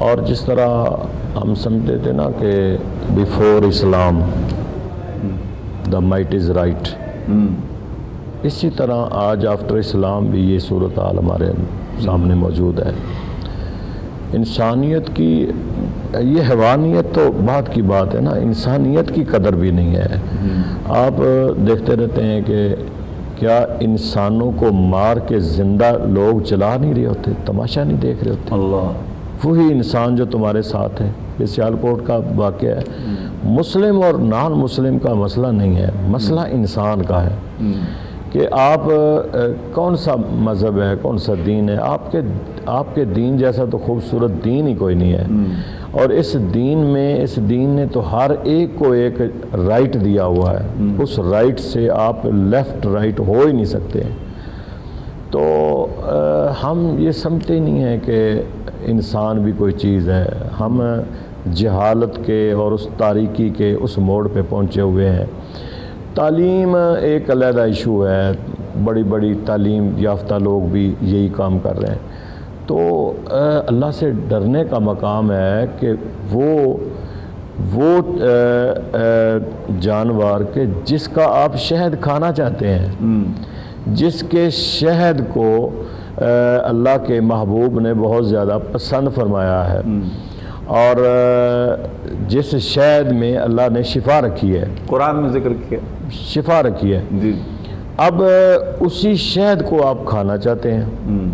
اور جس طرح ہم سمجھتے تھے نا کہ before Islam the might is right, اسی طرح آج آفٹر اسلام بھی یہ صورتحال ہمارے سامنے موجود ہے۔ انسانیت کی یہ حیوانیت تو بات کی بات ہے نا، انسانیت کی قدر بھی نہیں ہے۔ آپ دیکھتے رہتے ہیں کہ کیا انسانوں کو مار کے زندہ لوگ جلا نہیں رہے ہوتے، تماشا نہیں دیکھ رہے ہوتے؟ اللہ، وہی انسان جو تمہارے ساتھ ہے۔ یہ سیالکوٹ کا واقعہ ہے۔ مسلم اور نان مسلم کا مسئلہ نہیں ہے، مسئلہ انسان کا ہے کہ آپ کون سا مذہب ہے، کون سا دین ہے۔ آپ کے دین جیسا تو خوبصورت دین ہی کوئی نہیں ہے، اور اس دین نے تو ہر ایک کو ایک رائٹ دیا ہوا ہے، اس رائٹ سے آپ لیفٹ رائٹ ہو ہی نہیں سکتے۔ تو ہم یہ سمجھتے ہی نہیں ہیں کہ انسان بھی کوئی چیز ہے۔ ہم جہالت کے اور اس تاریکی کے اس موڑ پہ پہنچے ہوئے ہیں۔ تعلیم ایک علیحدہ ایشو ہے، بڑی بڑی تعلیم یافتہ لوگ بھی یہی کام کر رہے ہیں۔ تو اللہ سے ڈرنے کا مقام ہے کہ وہ جانور کہ جس کا آپ شہد کھانا چاہتے ہیں، جس کے شہد کو اللہ کے محبوب نے بہت زیادہ پسند فرمایا ہے، اور جس شہد میں اللہ نے شفا رکھی ہے، قرآن میں ذکر کیا شفا رکھی ہے، جی، اب اسی شہد کو آپ کھانا چاہتے ہیں۔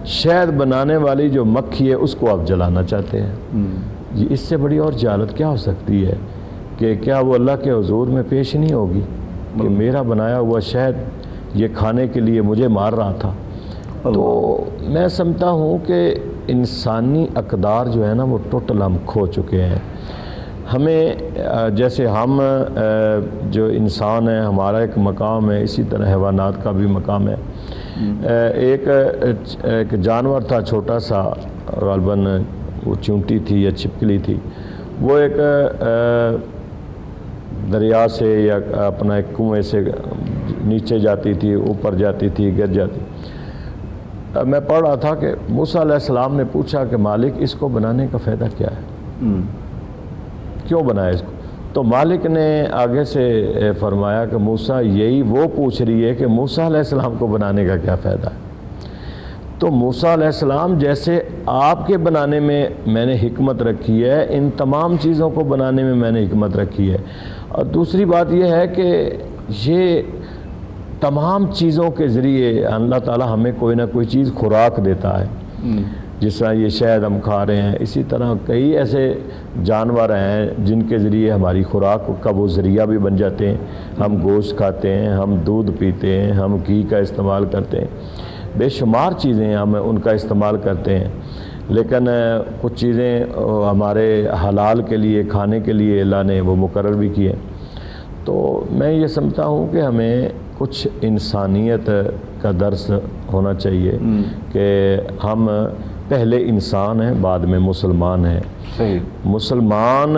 شہد بنانے والی جو مکھی ہے اس کو آپ جلانا چاہتے ہیں۔ یہ اس سے بڑی اور جہالت کیا ہو سکتی ہے کہ کیا وہ اللہ کے حضور میں پیش نہیں ہوگی کہ میرا بنایا ہوا شہد یہ کھانے کے لیے مجھے مار رہا تھا؟ تو میں سمجھتا ہوں کہ انسانی اقدار جو ہے نا وہ ٹوٹل ہم کھو چکے ہیں۔ ہمیں جیسے ہم جو انسان ہیں ہمارا ایک مقام ہے، اسی طرح حیوانات کا بھی مقام ہے۔ ایک جانور تھا چھوٹا سا، غالباً وہ چونٹی تھی یا چھپکلی تھی، وہ ایک دریا سے یا اپنا ایک کنویں سے نیچے جاتی تھی، اوپر جاتی تھی، گر جاتی۔ میں پڑھ رہا تھا کہ موسیٰ علیہ السلام نے پوچھا کہ مالک اس کو بنانے کا فائدہ کیا ہے، کیوں بنایا اس کو؟ تو مالک نے آگے سے فرمایا کہ موسیٰ یہی وہ پوچھ رہی ہے کہ موسیٰ علیہ السلام کو بنانے کا کیا فائدہ ہے؟ تو موسیٰ علیہ السلام جیسے آپ کے بنانے میں نے حکمت رکھی ہے، ان تمام چیزوں کو بنانے میں میں نے حکمت رکھی ہے۔ اور دوسری بات یہ ہے کہ یہ تمام چیزوں کے ذریعے اللہ تعالیٰ ہمیں کوئی نہ کوئی چیز خوراک دیتا ہے، جس طرح یہ شہد ہم کھا رہے ہیں، اسی طرح کئی ایسے جانور ہیں جن کے ذریعے ہماری خوراک کا وہ ذریعہ بھی بن جاتے ہیں۔ ہم گوشت کھاتے ہیں، ہم دودھ پیتے ہیں، ہم گھی کا استعمال کرتے ہیں، بے شمار چیزیں ہم ان کا استعمال کرتے ہیں، لیکن کچھ چیزیں ہمارے حلال کے لیے کھانے کے لیے اللہ نے وہ مقرر بھی کیے۔ تو میں یہ سمجھتا ہوں کہ ہمیں کچھ انسانیت کا درس ہونا چاہیے کہ ہم پہلے انسان ہیں، بعد میں مسلمان ہیں۔ صحیح۔ مسلمان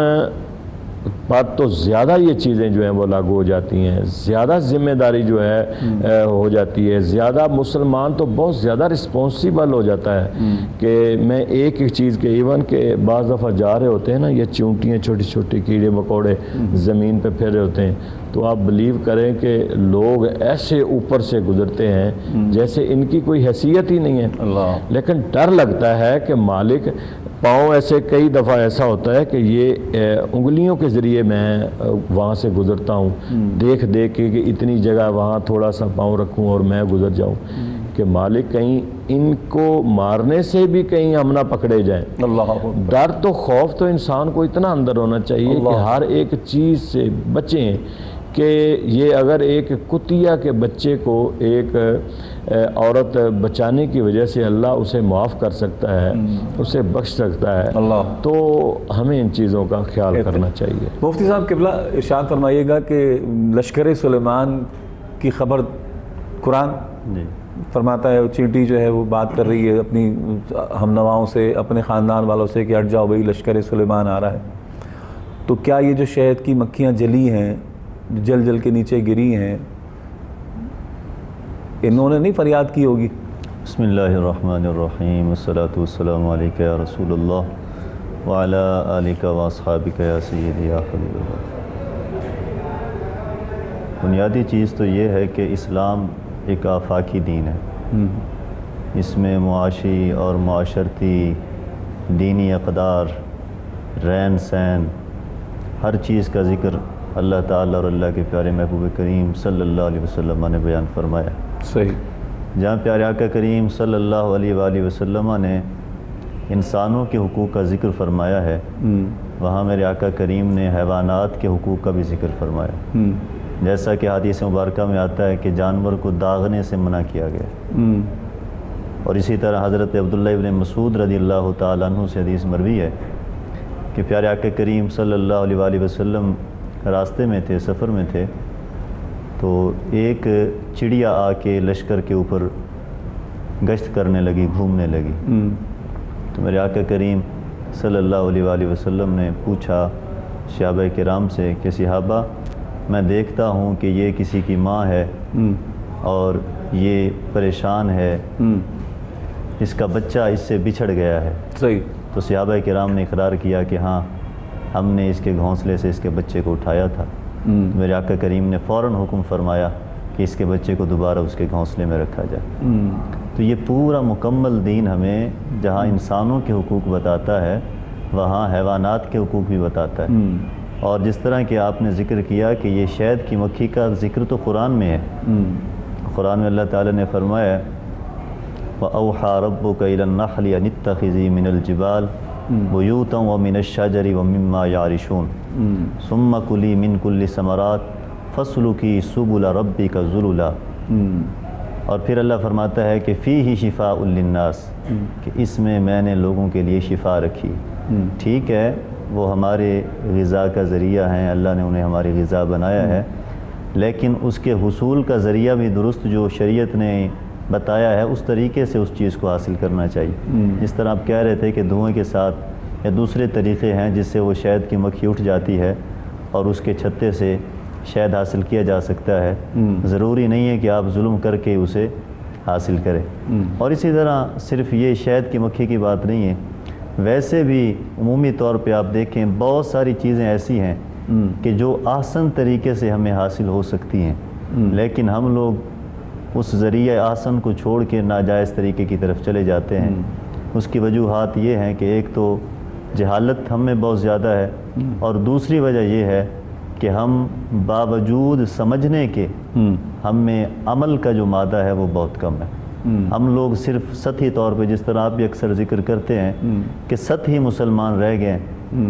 پر تو زیادہ یہ چیزیں جو ہیں وہ لاگو ہو جاتی ہیں، زیادہ ذمہ داری جو ہے ہو جاتی ہے، زیادہ مسلمان تو بہت زیادہ رسپانسیبل ہو جاتا ہے کہ میں ایک چیز کے ایون کہ بعض دفعہ جا رہے ہوتے ہیں نا یہ چونٹیاں چھوٹی چھوٹی کیڑے مکوڑے زمین پہ پھر رہے ہوتے ہیں، تو آپ بلیو کریں کہ لوگ ایسے اوپر سے گزرتے ہیں جیسے ان کی کوئی حیثیت ہی نہیں ہے، لیکن ڈر لگتا ہے کہ مالک پاؤں ایسے کئی دفعہ ایسا ہوتا ہے کہ یہ انگلیوں کے ذریعے میں وہاں سے گزرتا ہوں، دیکھ کے کہ اتنی جگہ وہاں تھوڑا سا پاؤں رکھوں اور میں گزر جاؤں، کہ مالک کہیں ان کو مارنے سے بھی کہیں ہم نہ پکڑے جائیں۔ ڈر تو خوف تو انسان کو اتنا اندر ہونا چاہیے کہ ہر ایک چیز سے بچیں، کہ یہ اگر ایک کتیا کے بچے کو ایک عورت بچانے کی وجہ سے اللہ اسے معاف کر سکتا ہے، اسے بخش سکتا ہے، تو ہمیں ان چیزوں کا خیال کرنا چاہیے۔ مفتی صاحب قبلہ ارشاد فرمائیے گا کہ لشکر سلیمان کی خبر قرآن فرماتا ہے، چینٹی جو ہے وہ بات کر رہی ہے اپنی ہم نواؤں سے، اپنے خاندان والوں سے کہ ہٹ جاؤ بھائی لشکر سلیمان آ رہا ہے، تو کیا یہ جو شہد کی مکھیاں جلی ہیں، جل جل کے نیچے گری ہیں، انہوں نے نہیں فریاد کی ہوگی؟ بسم اللہ الرحمن الرحیم، والصلاة والسلام علیکہ یا رسول اللہ، وعلی آلک واصحابک یا سیدی یا حبیب اللہ۔ بنیادی چیز تو یہ ہے کہ اسلام ایک آفاقی دین ہے، اس میں معاشی اور معاشرتی دینی اقدار، رہن سہن، ہر چیز کا ذکر اللہ تعالیٰ اور اللہ کے پیارے محبوب کریم صلی اللہ علیہ وسلم نے بیان فرمایا۔ صحیح۔ جہاں پیارے آقا کریم صلی اللہ علیہ وآلہ وسلم نے انسانوں کے حقوق کا ذکر فرمایا ہے، وہاں میرے آقا کریم نے حیوانات کے حقوق کا بھی ذکر فرمایا، جیسا کہ حدیث مبارکہ میں آتا ہے کہ جانور کو داغنے سے منع کیا گیا۔ اور اسی طرح حضرت عبداللہ ابن مسعود رضی اللہ تعالیٰ عنہ سے حدیث مروی ہے کہ پیارے آقا کریم صلی اللہ علیہ وآلہ وسلم راستے میں تھے، سفر میں تھے، تو ایک چڑیا آ کے لشکر کے اوپر گشت کرنے لگی، گھومنے لگی۔ تو میرے آقا کریم صلی اللہ علیہ وآلہ وسلم نے پوچھا صحابہ کرام سے کہ صحابہ، میں دیکھتا ہوں کہ یہ کسی کی ماں ہے اور یہ پریشان ہے، اس کا بچہ اس سے بچھڑ گیا ہے۔ صحیح۔ تو صحابہ کرام نے اقرار کیا کہ ہاں، ہم نے اس کے گھونسلے سے اس کے بچے کو اٹھایا تھا۔ میرے آقا کریم نے فوراً حکم فرمایا کہ اس کے بچے کو دوبارہ اس کے گھونسلے میں رکھا جائے۔ تو یہ پورا مکمل دین ہمیں جہاں انسانوں کے حقوق بتاتا ہے، وہاں حیوانات کے حقوق بھی بتاتا ہے۔ اور جس طرح کہ آپ نے ذکر کیا کہ یہ شہد کی مکھی کا ذکر تو قرآن میں ہے، قرآن میں اللہ تعالیٰ نے فرمایا وَأَوْحَى رَبُّكَ إِلَى النَّحْلِ أَنِ اتَّخِذِي مِنَ الْجِبَالِ بُيُوتًا وَمِنَ الشَّجَرِ وَمِمَّا يَعْرِشُونَ ثُمَّ كُلِي مِن كُلِّ ثَمَرَاتٍ فَاسْلُكِي سُبُلَ رَبِّكَ ذُلُلًا۔ اور پھر اللہ فرماتا ہے کہ فِيهِ شِفَاءٌ لِلنَّاسِ، کہ اس میں میں نے لوگوں کے لیے شفا رکھی۔ ٹھیک ہے، وہ ہمارے غذا کا ذریعہ ہیں، اللہ نے انہیں ہماری غذا بنایا ہے، لیکن اس کے حصول کا ذریعہ بھی درست جو شریعت نے بتایا ہے اس طریقے سے اس چیز کو حاصل کرنا چاہیے۔ جس طرح آپ کہہ رہے تھے کہ دھوئیں کے ساتھ یا دوسرے طریقے ہیں جس سے وہ شہد کی مکھی اٹھ جاتی ہے اور اس کے چھتے سے شہد حاصل کیا جا سکتا ہے، ضروری نہیں ہے کہ آپ ظلم کر کے اسے حاصل کریں۔ اور اسی طرح صرف یہ شہد کی مکھی کی بات نہیں ہے، ویسے بھی عمومی طور پہ آپ دیکھیں بہت ساری چیزیں ایسی ہیں کہ جو آسان طریقے سے ہمیں حاصل ہو سکتی ہیں، لیکن ہم لوگ اس ذریعہ آسن کو چھوڑ کے ناجائز طریقے کی طرف چلے جاتے ہیں۔ اس کی وجوہات یہ ہیں کہ ایک تو جہالت ہم میں بہت زیادہ ہے، اور دوسری وجہ یہ ہے کہ ہم باوجود سمجھنے کے ہم میں عمل کا جو مادہ ہے وہ بہت کم ہے۔ ہم لوگ صرف سطحی طور پہ، جس طرح آپ بھی اکثر ذکر کرتے ہیں کہ سطحی مسلمان رہ گئے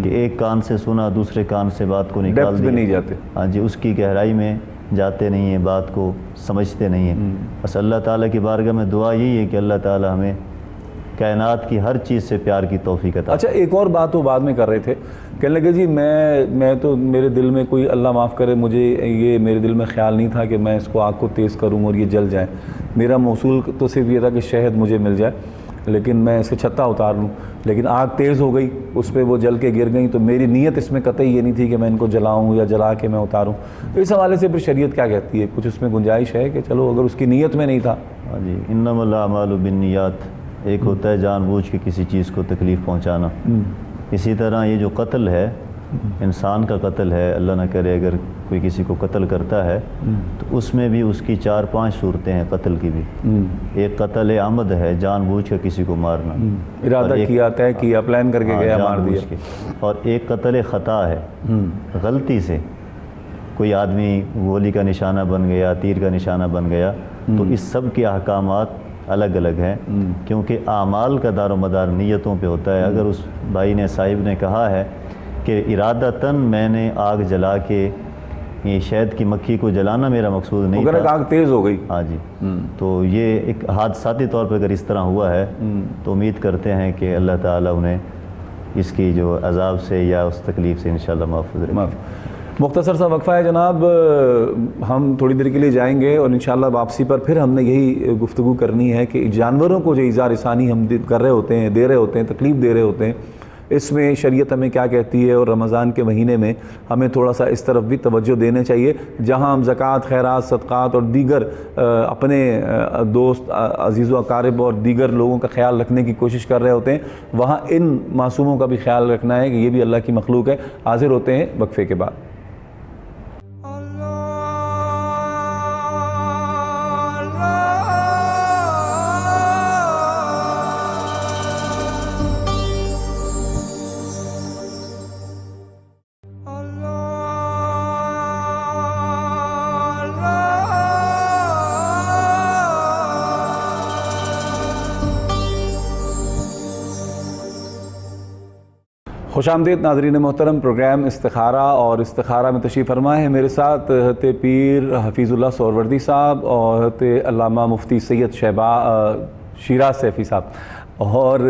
کہ ایک کان سے سنا دوسرے کان سے بات کو نکال دیا، نہیں جاتے۔ ہاں جی، اس کی گہرائی میں جاتے نہیں ہیں، بات کو سمجھتے نہیں ہیں۔ بس اللہ تعالیٰ کی بارگاہ میں دعا یہی ہے کہ اللہ تعالیٰ ہمیں کائنات کی ہر چیز سے پیار کی توفیق عطا۔ اچھا، ایک اور بات وہ بعد میں کر رہے تھے، کہنے لگے جی میں تو میرے دل میں کوئی، اللہ معاف کرے، مجھے یہ میرے دل میں خیال نہیں تھا کہ میں اس کو آگ کو تیز کروں اور یہ جل جائے۔ میرا موصول تو صرف یہ تھا کہ شہد مجھے مل جائے، لیکن میں اسے چھتا اتار لوں، لیکن آگ تیز ہو گئی، اس پہ وہ جل کے گر گئیں، تو میری نیت اس میں قطعی یہ نہیں تھی کہ میں ان کو جلاؤں یا جلا کے میں اتاروں۔ تو اس حوالے سے پھر شریعت کیا کہتی ہے؟ کچھ اس میں گنجائش ہے کہ چلو اگر اس کی نیت میں نہیں تھا؟ ہاں جی، انما الاعمال بالنیات، ایک ہوتا ہے جان بوجھ کے کسی چیز کو تکلیف پہنچانا۔ اسی طرح یہ جو قتل ہے، انسان کا قتل ہے، اللہ نہ کرے اگر کوئی کسی کو قتل کرتا ہے تو اس میں بھی اس کی 4-5 صورتیں ہیں قتل کی بھی۔ ایک قتل عمد ہے، جان بوجھ کے کسی کو مارنا، ارادہ کیا، طے کیا، پلان کر کے گیا، مار دیا۔ اور ایک قتل خطا ہے، غلطی سے کوئی آدمی گولی کا نشانہ بن گیا، تیر کا نشانہ بن گیا، تو اس سب کے احکامات الگ الگ ہیں، کیونکہ اعمال کا دار و مدار نیتوں پہ ہوتا ہے۔ اگر اس بھائی نے، صاحب نے کہا ہے کہ ارادتاً میں نے آگ جلا کے یہ شہد کی مکھی کو جلانا میرا مقصود نہیں تھا، آگ تیز ہو گئی، ہاں جی، تو یہ ایک حادثاتی طور پہ اگر اس طرح ہوا ہے تو امید کرتے ہیں کہ اللہ تعالیٰ انہیں اس کی جو عذاب سے یا اس تکلیف سے انشاءاللہ محفوظ رکھے۔ مختصر سا وقفہ ہے جناب، ہم تھوڑی دیر کے لیے جائیں گے اور انشاءاللہ واپسی پر پھر ہم نے یہی گفتگو کرنی ہے کہ جانوروں کو جو ایذا رسانی ہم کر رہے ہوتے ہیں، دے رہے ہوتے ہیں، تکلیف دے رہے ہوتے ہیں، اس میں شریعت ہمیں کیا کہتی ہے، اور رمضان کے مہینے میں ہمیں تھوڑا سا اس طرف بھی توجہ دینا چاہیے، جہاں ہم زکوٰۃ، خیرات، صدقات اور دیگر اپنے دوست، عزیز و اقارب اور دیگر لوگوں کا خیال رکھنے کی کوشش کر رہے ہوتے ہیں، وہاں ان معصوموں کا بھی خیال رکھنا ہے کہ یہ بھی اللہ کی مخلوق ہے۔ حاضر ہوتے ہیں وقفے کے بعد۔ خوش آمدید ناظرین محترم، پروگرام استخارہ اور استخارہ میں تشریف فرما ہے میرے ساتھ حضرت پیر حفیظ اللہ سہروردی صاحب اور حضرت علامہ مفتی سید شیراز سیفی صاحب، اور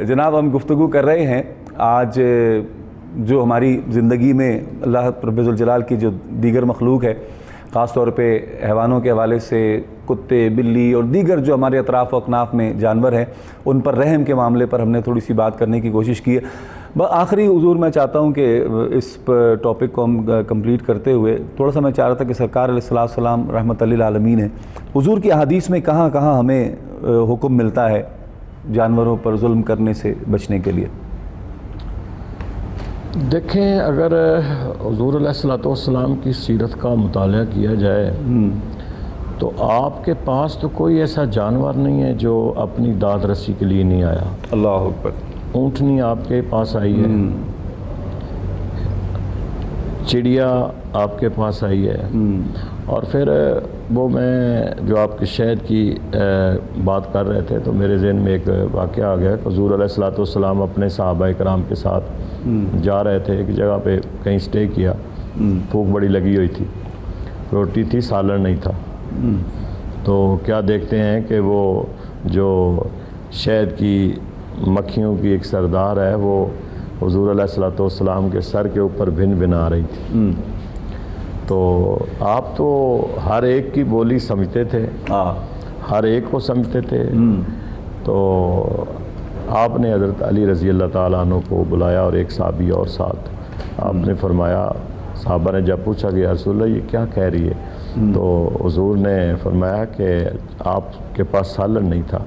جناب ہم گفتگو کر رہے ہیں آج جو ہماری زندگی میں اللہ رب ذوالجلال کی جو دیگر مخلوق ہے، خاص طور پہ حیوانوں کے حوالے سے کتے، بلی اور دیگر جو ہمارے اطراف و اکناف میں جانور ہیں، ان پر رحم کے معاملے پر ہم نے تھوڑی سی بات کرنے کی کوشش کی ہے۔ آخری حضور میں چاہتا ہوں کہ اس ٹاپک کو ہم کمپلیٹ کرتے ہوئے تھوڑا سا میں چاہ رہا تھا کہ سرکار علیہ السلام رحمۃ للعالمین ہے، حضور کی احادیث میں کہاں کہاں ہمیں حکم ملتا ہے جانوروں پر ظلم کرنے سے بچنے کے لیے؟ دیکھیں، اگر حضور علیہ السلام کی سیرت کا مطالعہ کیا جائے تو آپ کے پاس تو کوئی ایسا جانور نہیں ہے جو اپنی داد رسی کے لیے نہیں آیا۔ اللہ اکبر۔ اونٹنی آپ کے پاس آئی ہے، چڑیا آپ کے پاس آئی ہے، اور پھر وہ میں جو آپ کے شہد کی بات کر رہے تھے تو میرے ذہن میں ایک واقعہ آ گیا کہ حضور علیہ السلام اپنے صحابہ کرام کے ساتھ جا رہے تھے، ایک جگہ پہ کہیں سٹے کیا، بھوک بڑی لگی ہوئی تھی، روٹی تھی، سالن نہیں تھا، تو کیا دیکھتے ہیں کہ وہ جو شہد کی مکھیوں کی ایک سردار ہے وہ حضور علیہ السلام کے سر کے اوپر بھن بنا رہی تھی۔ تو آپ تو ہر ایک کی بولی سمجھتے تھے، ہر ایک کو سمجھتے تھے، تو آپ نے حضرت علی رضی اللہ تعالیٰ عنہ کو بلایا اور ایک صحابی اور ساتھ، آپ نے فرمایا، صحابہ نے جب پوچھا کہ یا رسول اللہ یہ کیا کہہ رہی ہے، تو حضور نے فرمایا کہ آپ کے پاس سالن نہیں تھا،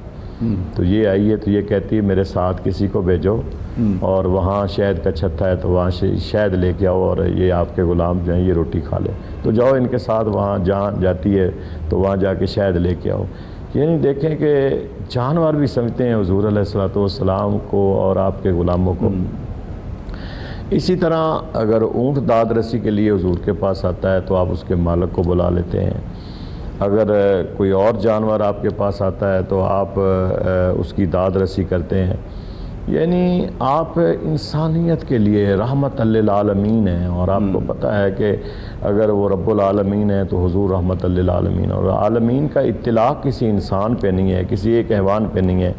تو یہ آئی ہے تو یہ کہتی ہے میرے ساتھ کسی کو بھیجو اور وہاں شہد کا چھتا ہے تو وہاں سے شہد لے کے آؤ اور یہ آپ کے غلام جو ہیں یہ روٹی کھا لے، تو جاؤ ان کے ساتھ وہاں جہاں جاتی ہے تو وہاں جا کے شہد لے کے آؤ۔ یعنی دیکھیں کہ جانور بھی سمجھتے ہیں حضور علیہ السلام کو اور آپ کے غلاموں کو۔ اسی طرح اگر اونٹ داد رسی کے لیے حضور کے پاس آتا ہے تو آپ اس کے مالک کو بلا لیتے ہیں، اگر کوئی اور جانور آپ کے پاس آتا ہے تو آپ اس کی داد رسی کرتے ہیں۔ یعنی آپ انسانیت کے لیے رحمت للعالمین ہیں، اور آپ کو پتہ ہے کہ اگر وہ رب العالمین ہے تو حضور رحمت للعالمین، اور عالمین کا اطلاق کسی انسان پہ نہیں ہے، کسی ایک حیوان پہ نہیں ہے۔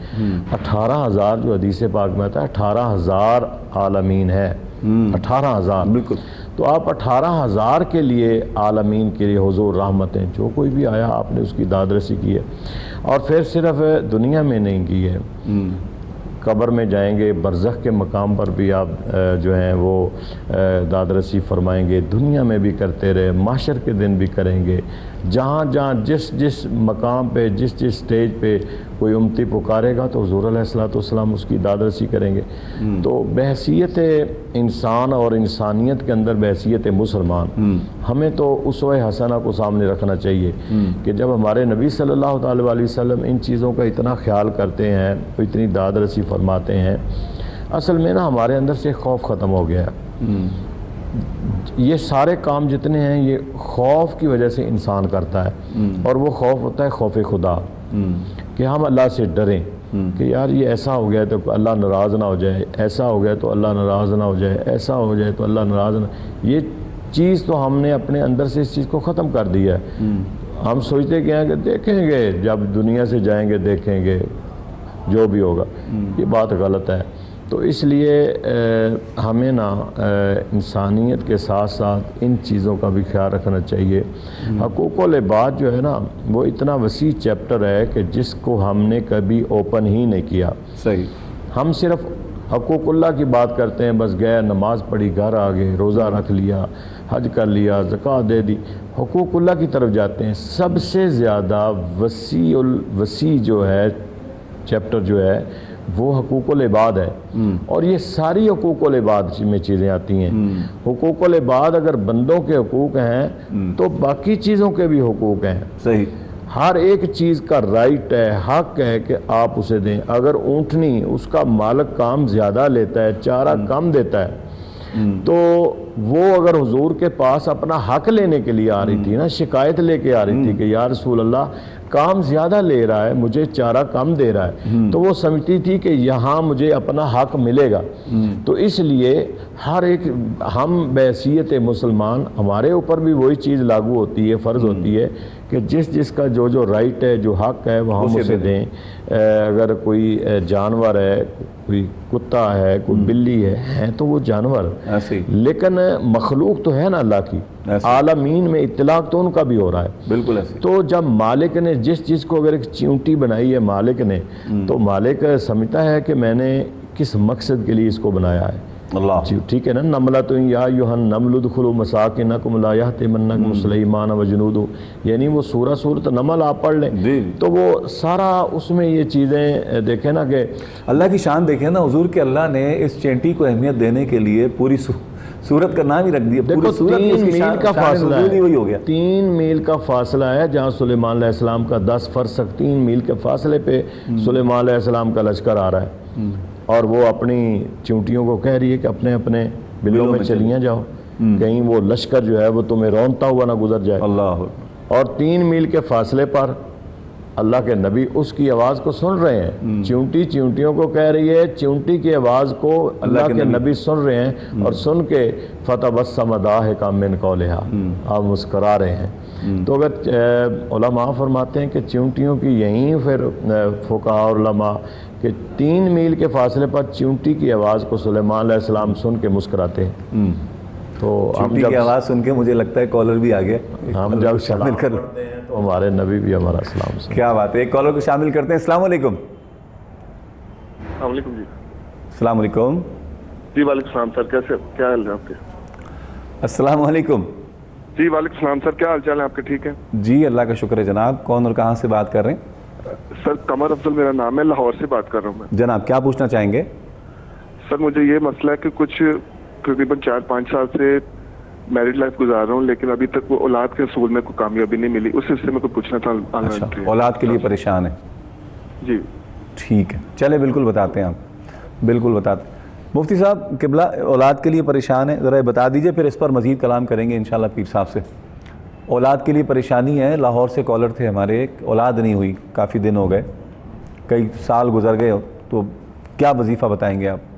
18,000 جو حدیث پاک میں آتا ہے 18,000 عالمین ہے، 18,000 بالکل، تو آپ 18,000 کے لیے عالمین کے لیے حضور رحمت ہیں، جو کوئی بھی آیا آپ نے اس کی داد رسی کی ہے، اور پھر صرف دنیا میں نہیں کی ہے، قبر میں جائیں گے، برزخ کے مقام پر بھی آپ جو ہیں وہ داد رسی فرمائیں گے، دنیا میں بھی کرتے رہے، محشر کے دن بھی کریں گے، جہاں جہاں جس مقام پہ جس سٹیج پہ کوئی امتی پکارے گا تو حضور علیہ السلام اس کی داد رسی کریں گے۔ تو بحیثیت انسان اور انسانیت کے اندر بحیثیت مسلمان ہمیں تو اسوہ حسنہ کو سامنے رکھنا چاہیے کہ جب ہمارے نبی صلی اللہ علیہ وسلم ان چیزوں کا اتنا خیال کرتے ہیں، اتنی داد رسی فرماتے ہیں، اصل میں نا ہمارے اندر سے خوف ختم ہو گیا ہے۔ یہ سارے کام جتنے ہیں یہ خوف کی وجہ سے انسان کرتا ہے، اور وہ خوف ہوتا ہے خوف خدا، کہ ہم اللہ سے ڈریں کہ یار یہ ایسا ہو گیا تو اللہ ناراض نہ ہو جائے، ایسا ہو گیا تو اللہ ناراض نہ ہو جائے، ایسا ہو جائے تو اللہ ناراض نہ، یہ چیز تو ہم نے اپنے اندر سے اس چیز کو ختم کر دیا ہے۔ ہم سوچتے کہ دیکھیں گے، جب دنیا سے جائیں گے دیکھیں گے جو بھی ہوگا، یہ بات غلط ہے۔ تو اس لیے ہمیں نا انسانیت کے ساتھ ساتھ ان چیزوں کا بھی خیال رکھنا چاہیے۔ حقوق العباد جو ہے نا وہ اتنا وسیع چیپٹر ہے کہ جس کو ہم نے کبھی اوپن ہی نہیں کیا۔ صحیح، ہم صرف حقوق اللہ کی بات کرتے ہیں، بس گئے نماز پڑھی گھر آ گئے، روزہ رکھ لیا، حج کر لیا، زکوٰۃ دے دی، حقوق اللہ کی طرف جاتے ہیں۔ سب سے زیادہ وسیع جو ہے چیپٹر جو ہے وہ حقوق العباد ہے، اور یہ ساری حقوق العباد میں چیزیں آتی ہیں۔ حقوق العباد اگر بندوں کے حقوق ہیں تو باقی چیزوں کے بھی حقوق ہیں۔ صحیح، ہر ایک چیز کا رائٹ ہے، حق ہے کہ آپ اسے دیں۔ اگر اونٹنی اس کا مالک کام زیادہ لیتا ہے، چارہ کم دیتا ہے، تو وہ اگر حضور کے پاس اپنا حق لینے کے لیے آ رہی تھی نا، شکایت لے کے آ رہی تھی کہ یا رسول اللہ کام زیادہ لے رہا ہے، مجھے چارہ کم دے رہا ہے، تو وہ سمجھتی تھی کہ یہاں مجھے اپنا حق ملے گا۔ تو اس لیے ہر ایک ہم بحیثیت مسلمان، ہمارے اوپر بھی وہی چیز لاگو ہوتی ہے، فرض ہوتی ہے کہ جس کا جو رائٹ ہے، جو حق ہے وہ ہم اسے دیں۔ اگر کوئی جانور ہے، کوئی کتا ہے، کوئی بلی ہے تو وہ جانور، لیکن مخلوق تو ہے نا اللہ کی، عالمین میں اطلاق تو ان کا بھی ہو رہا ہے۔ بالکل ایسے۔ تو جب مالک نے جس چیز کو اگر ایک چیونٹی بنائی ہے مالک نے، تو مالک سمجھتا ہے کہ میں نے کس مقصد کے لیے اس کو بنایا ہے۔ اللہ، ٹھیک ہے نا، نملۃ یا ایھا النمل ادخلوا مساکنکم لا یحطمنکم سلیمان وجنودہ، یعنی وہ سورۃ نمل آپ پڑھ لیں تو وہ سارا اس میں یہ چیزیں دیکھیں نا کہ اللہ کی شان دیکھیں نا حضور کہ اللہ نے اس چینٹی کو اہمیت دینے کے لیے پوری سورت کا نام ہی رکھ دیا۔ دیکھو 3 میل کا فاصلہ ہے، وہی ہو گیا، 3 میل کا فاصلہ ہے، جہاں سلیمان علیہ السلام کا 10 فرسخ 3 میل کے فاصلے پہ سلیمان علیہ السلام کا لشکر آ رہا ہے، اور وہ اپنی چونٹیوں کو کہہ رہی ہے کہ اپنے اپنے بلوں میں چلیاں جاؤ، کہیں وہ لشکر جو ہے وہ تمہیں رونتا ہوا نہ گزر جائے۔ اللہ، اور 3 میل کے فاصلے پر اللہ کے نبی اس کی آواز کو سن رہے ہیں، چونٹی چونٹیوں کو کہہ رہی ہے، چونٹی کی آواز کو اللہ کے نبی سن رہے ہیں، اور سن کے فتبسم ضاحکا من قولہا، آپ مسکرا رہے ہیں۔ تو اگر علماء فرماتے ہیں کہ چونٹیوں کی یہیں پھر فقہاء اور علماء کہ 3 میل کے فاصلے پر چونٹی کی آواز کو سلیمان علیہ السلام سن کے مسکراتے ہیں۔ تو چونٹی کی آواز سن کے مجھے لگتا ہے کالر بھی آ گیا، ہم جب شامل کرتے ہیں تو ہمارے نبی بھی ہمارا سلام سن۔ کیا بات ہے، ایک کالر کو شامل کرتے ہیں۔ السلام علیکم۔ السلام علیکم جی۔ السلام علیکم جی وعلیکم السلام سر، کیسے کیا حال ہے آپ کے؟ السلام علیکم۔ جی وعلیکم السلام سر، کیا حال چال ہے آپ کے؟ ٹھیک ہے جی اللہ کا شکر ہے جناب، کون اور کہاں سے بات کر رہے ہیں؟ سر قمر افضل میرا نام ہے، لاہور سے بات کر رہا ہوں میں۔ جناب کیا پوچھنا چاہیں گے؟ سر مجھے یہ مسئلہ ہے کہ کچھ تقریباً 4-5 سال سے میرڈ لائف گزار رہا ہوں، لیکن ابھی تک وہ اولاد کے حصول میں کوئی کامیابی نہیں ملی، اس سلسلے میں کوئی پوچھنا تھا۔ اچھا، اولاد کے لیے پریشان ہے؟ جی ٹھیک ہے، چلے بالکل بتاتے ہیں آپ، بالکل بتاتے ہیں۔ مفتی صاحب قبلہ اولاد کے لیے پریشان ہے، ذرا بتا دیجئے، پھر اس پر مزید کلام کریں گے انشاءاللہ پیر صاحب سے۔ اولاد کے لیے پریشانی ہے، لاہور سے کالر تھے ہمارے، ایک اولاد نہیں ہوئی، کافی دن ہو گئے، کئی سال گزر گئے، تو کیا وظیفہ بتائیں گے آپ؟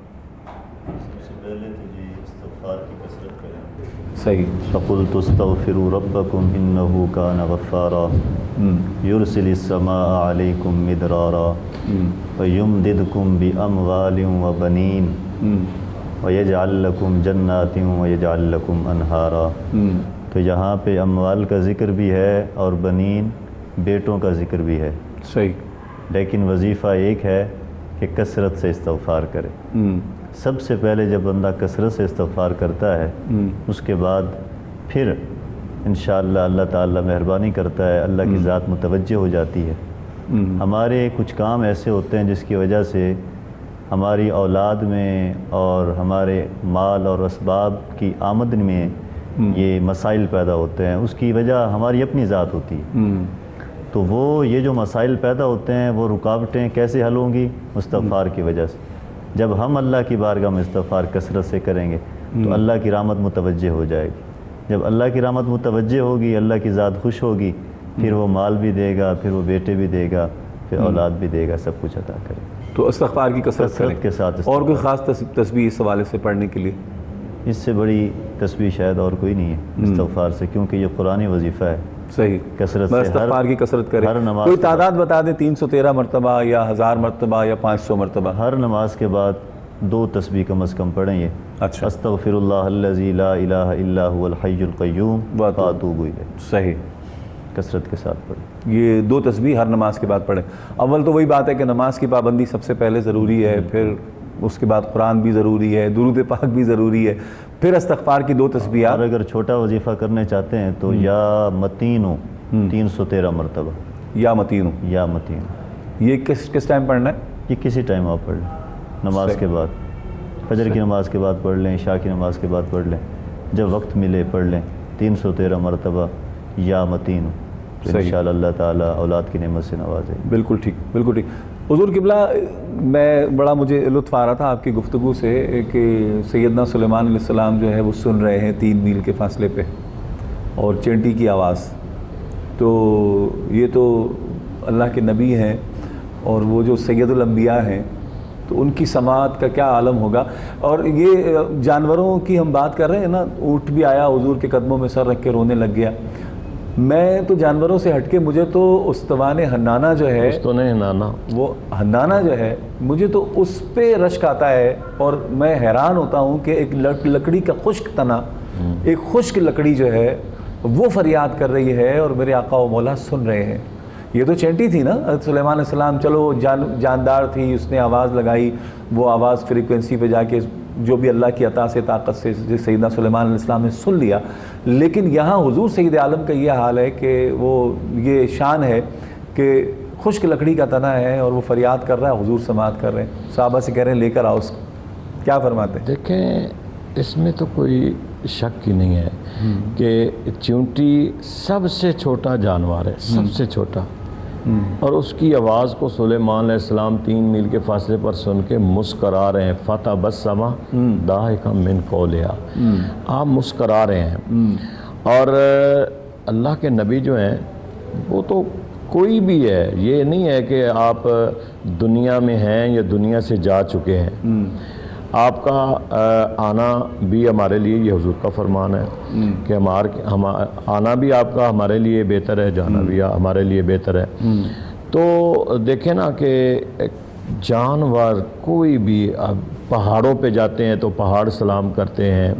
صحیح۔ فَقُلْتُ اسْتَغْفِرُوا رَبَّكُمْ إِنَّهُ كَانَ غَفَّارًا يُرْسِلِ السَّمَاءَ عَلَيْكُمْ مِدْرَارًا وَيُمْدِدْكُمْ بِأَمْوَالٍ وَبَنِينَ وَيَجْعَلْ لَكُمْ جَنَّاتٍ وَيَجْعَلْ لَكُمْ أَنْهَارًا۔ تو یہاں پہ اموال کا ذکر بھی ہے اور بنین بیٹوں کا ذکر بھی ہے، صحیح، لیکن وظیفہ ایک ہے کہ کثرت سے استغفار کرے۔ سب سے پہلے جب بندہ کثرت سے استغفار کرتا ہے، اس کے بعد پھر انشاءاللہ اللہ تعالیٰ مہربانی کرتا ہے، اللہ کی ذات متوجہ ہو جاتی ہے۔ ہمارے کچھ کام ایسے ہوتے ہیں جس کی وجہ سے ہماری اولاد میں اور ہمارے مال اور اسباب کی آمدنی میں یہ مسائل پیدا ہوتے ہیں، اس کی وجہ ہماری اپنی ذات ہوتی ہے۔ تو وہ یہ جو مسائل پیدا ہوتے ہیں وہ رکاوٹیں کیسے حل ہوں گی؟ استغفار کی وجہ سے۔ جب ہم اللہ کی بارگاہ میں استغفار کثرت سے کریں گے تو اللہ کی رحمت متوجہ ہو جائے گی۔ جب اللہ کی رحمت متوجہ ہوگی، اللہ کی ذات خوش ہوگی، پھر وہ مال بھی دے گا، پھر وہ بیٹے بھی دے گا، پھر اولاد بھی دے گا، سب کچھ عطا کرے گا۔ تو استغفار کی کثرت کے ساتھ اور کوئی خاص تسبیح اس حوالے سے پڑھنے کے لیے؟ اس سے بڑی تسبیح شاید اور کوئی نہیں ہے استغفار سے، کیونکہ یہ قرآنی وظیفہ ہے۔ صحیح، کثرت بس سے استغفار کی کثرت کریں۔ ہر نماز کوئی تعداد بتا دیں، 313 مرتبہ یا 1000 مرتبہ یا 500 مرتبہ؟ ہر نماز کے بعد 2 تسبیح کم از کم پڑھیں یہ۔ اچھا، استغفر اللہ الذی لا الہ الا هو الحی القیوم واتوب الیہ، صحیح، کثرت کے ساتھ پڑھیں۔ یہ 2 تسبیح ہر نماز کے بعد پڑھیں۔ اول تو وہی بات ہے کہ نماز کی پابندی سب سے پہلے ضروری ہے، پھر اس کے بعد قرآن بھی ضروری ہے، درود پاک بھی ضروری ہے، پھر استغفار کی 2 تسبیحات. اور اگر چھوٹا وظیفہ کرنے چاہتے ہیں تو یا متین 313 مرتبہ، یا متین. یا متین. یہ کس ٹائم پڑھنا ہے؟ یہ کسی ٹائم آپ پڑھ لیں، نماز کے بعد، فجر کی نماز کے بعد پڑھ لیں، عشاء کی نماز کے بعد پڑھ لیں، جب وقت ملے پڑھ لیں 313 مرتبہ یا متین. تو انشاءاللہ اللہ تعالیٰ اولاد کی نعمت سے نوازے. بالکل ٹھیک، بالکل ٹھیک. حضور قبلہ، بڑا مجھے لطف آ رہا تھا آپ کی گفتگو سے کہ سیدنا سلیمان علیہ السلام جو ہے وہ سن رہے ہیں 3 میل کے فاصلے پہ، اور چینٹی کی آواز. تو یہ تو اللہ کے نبی ہیں، اور وہ جو سید الانبیاء ہیں، تو ان کی سماعت کا کیا عالم ہوگا. اور یہ جانوروں کی ہم بات کر رہے ہیں نا، اونٹ بھی آیا حضور کے قدموں میں سر رکھ کے رونے لگ گیا. میں تو جانوروں سے ہٹ کے، مجھے تو استوان حنانہ جو ہے، وہ حنانہ جو ہے، مجھے تو اس پہ رشک آتا ہے، اور میں حیران ہوتا ہوں کہ ایک لکڑی کا خشک تنا، ایک خشک لکڑی جو ہے وہ فریاد کر رہی ہے، اور میرے آقا و مولا سن رہے ہیں. یہ تو چینٹی تھی نا حضرت سلیمان علیہ السلام، چلو جاندار تھی، اس نے آواز لگائی، وہ آواز فریکوینسی پہ جا کے جو بھی اللہ کی عطا سے طاقت سے سیدنا سلیمان علیہ السلام نے سن لیا. لیکن یہاں حضور سید عالم کا یہ حال ہے کہ وہ یہ شان ہے کہ خشک لکڑی کا تنا ہے، اور وہ فریاد کر رہا ہے، حضور سماعت کر رہے ہیں. صحابہ سے کہہ رہے ہیں لے کر آؤ اس کو. کیا فرماتے ہیں؟ دیکھیں، اس میں تو کوئی شک ہی نہیں ہے کہ چونٹی سب سے چھوٹا جانور ہے، سب سے چھوٹا، اور اس کی آواز کو سلیمان علیہ السلام 3 میل کے فاصلے پر سن کے مسکرا رہے ہیں. فتبسم ضاحکا من قولہا، آپ مسکرا رہے ہیں. اور اللہ کے نبی جو ہیں وہ تو کوئی بھی ہے، یہ نہیں ہے کہ آپ دنیا میں ہیں یا دنیا سے جا چکے ہیں. آپ کا آنا بھی ہمارے لیے، یہ حضور کا فرمان ہے کہ آنا بھی آپ کا ہمارے لیے بہتر ہے، جانا بھی ہمارے لیے بہتر ہے. تو دیکھیں نا کہ جانور کوئی بھی، پہاڑوں پہ جاتے ہیں تو پہاڑ سلام کرتے ہیں،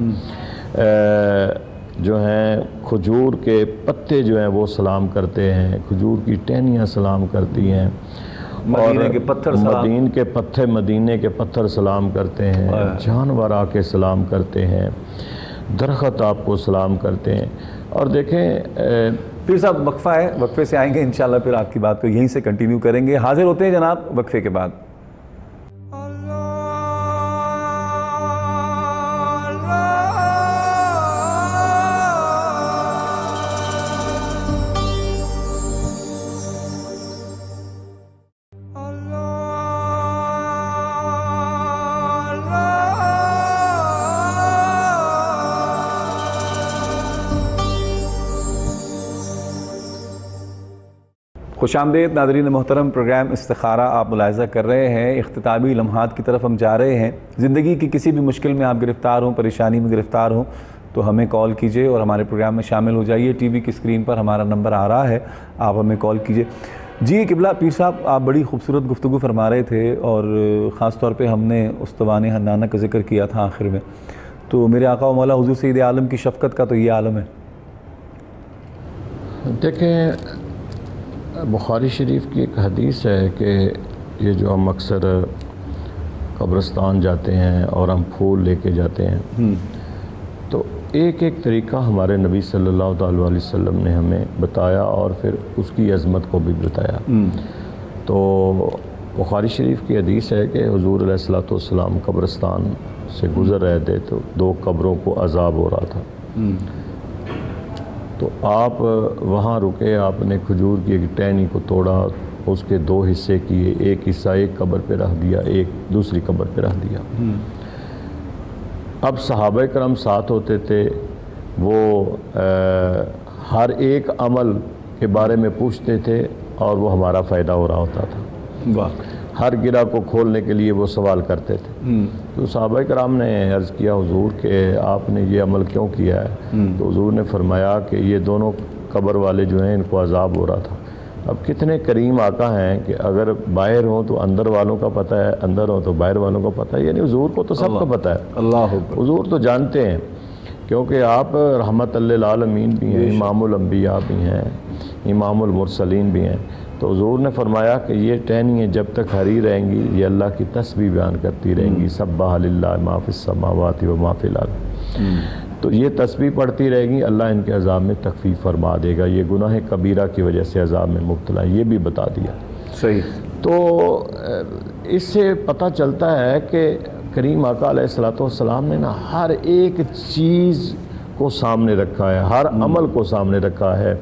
جو ہیں کھجور کے پتے جو ہیں وہ سلام کرتے ہیں، کھجور کی ٹہنیاں سلام کرتی ہیں، مدینے کے پتھر سلام، مدینے کے پتھر سلام کرتے ہیں، جانور آ کے سلام کرتے ہیں، درخت آپ کو سلام کرتے ہیں. اور دیکھیں پھر صاحب وقفہ ہے، وقفے سے آئیں گے انشاءاللہ، پھر آپ کی بات کو یہیں سے کنٹینیو کریں گے. حاضر ہوتے ہیں جناب وقفے کے بعد. خوش آمدید ناظرین محترم. پروگرام استخارہ آپ ملاحظہ کر رہے ہیں. اختتامی لمحات کی طرف ہم جا رہے ہیں. زندگی کی کسی بھی مشکل میں آپ گرفتار ہوں، پریشانی میں گرفتار ہوں، تو ہمیں کال کیجئے اور ہمارے پروگرام میں شامل ہو جائیے. ٹی وی کی اسکرین پر ہمارا نمبر آ رہا ہے، آپ ہمیں کال کیجئے. جی قبلہ پیر صاحب، آپ بڑی خوبصورت گفتگو فرما رہے تھے، اور خاص طور پہ ہم نے استوان حنانہ کا ذکر کیا تھا آخر میں. تو میرے آقا و مولا حضور سید عالم کی شفقت کا تو یہ عالم ہے. دیکھیں، بخاری شریف کی ایک حدیث ہے کہ یہ جو ہم اکثر قبرستان جاتے ہیں اور ہم پھول لے کے جاتے ہیں، تو ایک ایک طریقہ ہمارے نبی صلی اللہ تعالیٰ علیہ وسلم نے ہمیں بتایا، اور پھر اس کی عظمت کو بھی بتایا. تو بخاری شریف کی حدیث ہے کہ حضور علیہ الصلوۃ والسلام قبرستان سے گزر رہے تھے تو 2 قبروں کو عذاب ہو رہا تھا. تو آپ وہاں رکے، آپ نے کھجور کی ایک ٹہنی کو توڑا، اس کے 2 حصے کیے، ایک حصہ ایک قبر پہ رکھ دیا، ایک دوسری قبر پہ رکھ دیا. اب صحابہ کرام ساتھ ہوتے تھے، وہ ہر ایک عمل کے بارے میں پوچھتے تھے، اور وہ ہمارا فائدہ ہو رہا ہوتا تھا. ہر گرہ کو کھولنے کے لیے وہ سوال کرتے تھے. تو صحابہ کرام نے عرض کیا حضور کہ آپ نے یہ عمل کیوں کیا ہے؟ تو حضور نے فرمایا کہ یہ دونوں قبر والے جو ہیں ان کو عذاب ہو رہا تھا. اب کتنے کریم آقا ہیں کہ اگر باہر ہوں تو اندر والوں کا پتہ ہے، اندر ہوں تو باہر والوں کا پتہ ہے. یعنی حضور کو تو سب کا پتہ ہے. اللہ حضور تو جانتے ہیں، کیونکہ آپ رحمت للعالمین بھی ہیں، امام الانبیاء بھی ہیں، امام المرسلین بھی ہیں. تو حضور نے فرمایا کہ یہ ٹہنیاں جب تک ہری رہیں گی یہ اللہ کی تسبیح بیان کرتی رہیں گی، سبح للہ ما فی السماوات و ما فی الارض، تو یہ تسبیح پڑھتی رہے گی، اللہ ان کے عذاب میں تخفیف فرما دے گا، یہ گناہ کبیرہ کی وجہ سے عذاب میں مبتلا ہے، یہ بھی بتا دیا۔ صحیح۔ تو اس سے پتہ چلتا ہے کہ کریم آقا علیہ الصلوۃ والسلام نے نا ہر ایک چیز کو سامنے رکھا ہے، ہر عمل کو سامنے رکھا ہے،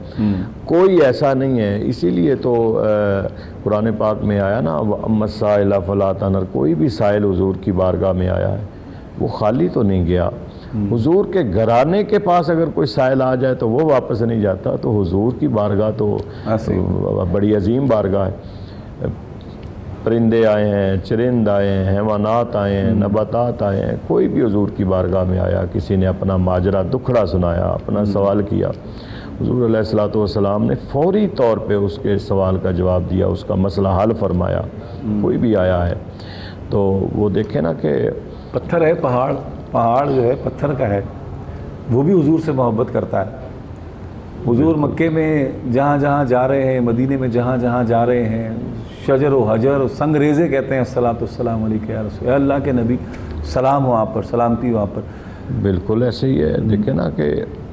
کوئی ایسا نہیں ہے۔ اسی لیے تو قرآن پاک میں آیا نا وَأَمَّا السَّائِلَ فَلَا تَنْهَرْ، کوئی بھی سائل حضور کی بارگاہ میں آیا ہے وہ خالی تو نہیں گیا۔ حضور کے گھرانے کے پاس اگر کوئی سائل آ جائے تو وہ واپس نہیں جاتا، تو حضور کی بارگاہ تو بڑی عظیم بارگاہ ہے۔ پرندے آئے ہیں، چرند آئے ہیں، حیوانات آئے ہیں، نباتات آئے ہیں، کوئی بھی حضور کی بارگاہ میں آیا، کسی نے اپنا ماجرا دکھڑا سنایا، اپنا سوال کیا، حضور علیہ الصلوۃ والسلام نے فوری طور پہ اس کے سوال کا جواب دیا، اس کا مسئلہ حل فرمایا۔ کوئی بھی آیا ہے تو وہ دیکھیں نا کہ پتھر ہے، پہاڑ جو ہے پتھر کا ہے، وہ بھی حضور سے محبت کرتا ہے۔ حضور مکے میں جہاں جہاں جا رہے ہیں، مدینے میں جہاں جہاں جا رہے ہیں، شجر و حجر و سنگ ریزے کہتے ہیں الصلاۃ والسلام علیک یا رسول، اے اللہ کے نبی سلام ہو آپ پر، سلامتی ہو آپ پر۔ بالکل ایسے ہی ہے۔ دیکھیں نا کہ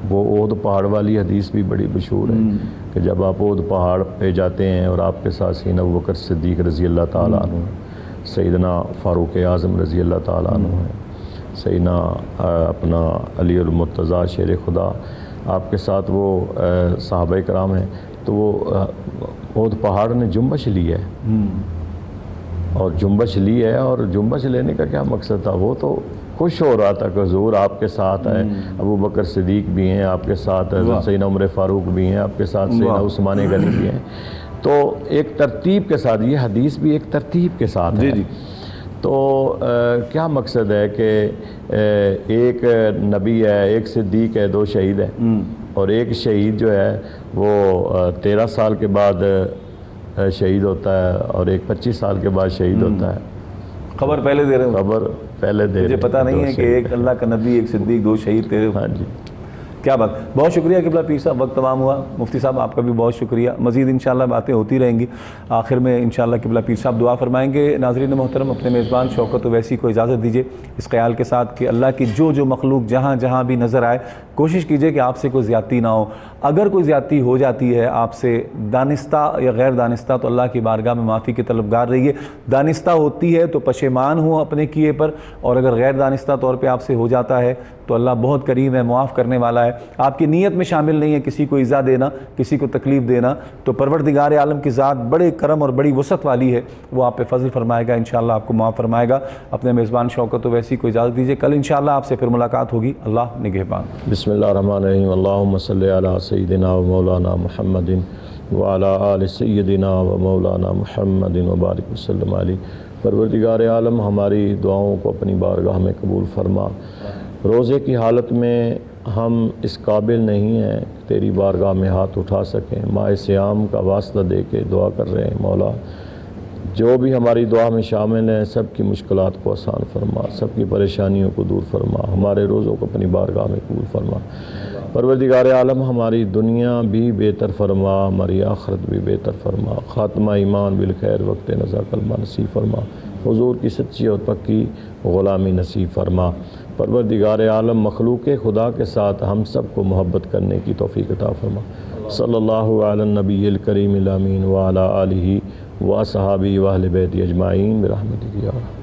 وہ اود پہاڑ والی حدیث بھی بڑی مشہور ہے کہ جب آپ اود پہاڑ پہ جاتے ہیں اور آپ کے ساتھ سیدنا ابوبکر صدیق رضی اللہ تعالیٰ عنہ، سیدنا فاروق اعظم رضی اللہ تعالیٰ عنہ ہے، سیدنا اپنا علی المرتضیٰ شیر خدا، آپ کے ساتھ وہ صحابہ کرام ہیں، تو وہ اود پہاڑ نے جنبش لی ہے، اور جنبش لی ہے، اور جنبش لینے کا کیا مقصد تھا؟ وہ تو خوش ہو رہا تھا کہ حضور آپ کے ساتھ ہے، ابو بکر صدیق بھی ہیں آپ کے ساتھ، سیدنا عمر فاروق بھی ہیں آپ کے ساتھ، سیدنا عثمان غنی بھی ہیں، تو ایک ترتیب کے ساتھ، یہ حدیث بھی ایک ترتیب کے ساتھ ہے۔ تو کیا مقصد ہے کہ ایک نبی ہے، ایک صدیق ہے، دو شہید ہیں، اور ایک شہید جو ہے وہ 13 سال کے بعد شہید ہوتا ہے، اور ایک 25 سال کے بعد شہید ہوتا ہے۔ خبر پہلے دے رہے ہوں، خبر پہلے دے رہے ہیں، مجھے پتہ نہیں ہے کہ ایک اللہ کا نبی، ایک صدیق، دو شہید تیرے۔ ہاں جی، کیا بات، بہت شکریہ قبلہ پیر صاحب، وقت تمام ہوا۔ مفتی صاحب آپ کا بھی بہت شکریہ، مزید انشاءاللہ باتیں ہوتی رہیں گی۔ آخر میں انشاءاللہ قبلہ پیر صاحب دعا فرمائیں گے۔ ناظرین محترم، اپنے میزبان شوکت اویسی کو اجازت دیجیے اس خیال کے ساتھ کہ اللہ کی جو مخلوق جہاں جہاں بھی نظر آئے، کوشش کیجئے کہ آپ سے کوئی زیادتی نہ ہو۔ اگر کوئی زیادتی ہو جاتی ہے آپ سے دانستہ یا غیر دانستہ، تو اللہ کی بارگاہ میں معافی کے طلبگار رہیے۔ دانستہ ہوتی ہے تو پشیمان ہوں اپنے کیے پر، اور اگر غیر دانستہ طور پہ آپ سے ہو جاتا ہے تو اللہ بہت کریم ہے، معاف کرنے والا ہے۔ آپ کی نیت میں شامل نہیں ہے کسی کو ایذا دینا، کسی کو تکلیف دینا، تو پروردگار عالم کی ذات بڑے کرم اور بڑی وسعت والی ہے، وہ آپ پہ فضل فرمائے گا، انشاءاللہ آپ کو معاف فرمائے گا۔ اپنے میزبان شوکت اویسی کو اجازت دیجیے، کل انشاءاللہ آپ سے پھر ملاقات ہوگی۔ اللہ نگہبان۔ بسم اللہ الرحمن الرحیم، اللہم صلی علی سیدنا و مولانا محمد وعلی آل سیدنا و مولانا محمد وبارک وسلم علیہ۔ پروردگار عالم ہماری دعاؤں کو اپنی بارگاہ میں قبول فرما۔ روزے کی حالت میں ہم اس قابل نہیں ہیں کہ تیری بارگاہ میں ہاتھ اٹھا سکیں، ماہ صیام کا واسطہ دے کے دعا کر رہے ہیں۔ مولا، جو بھی ہماری دعا میں شامل ہیں سب کی مشکلات کو آسان فرما، سب کی پریشانیوں کو دور فرما، ہمارے روزوں کو اپنی بارگاہ میں قبول فرما۔ پروردگار عالم ہماری دنیا بھی بہتر فرما، ہماری آخرت بھی بہتر فرما، خاتمہ ایمان بالخیر، وقت نزا کلمہ نصیب فرما، حضور کی سچی اور پکی غلامی نصیب فرما۔ پروردگار عالم مخلوق خدا کے ساتھ ہم سب کو محبت کرنے کی توفیق عطا فرما۔ صلی اللہ علی النبی الکریم الامین وعلی آلہ واصحابہ واہل بیت اجمعین برحمتک یا رب۔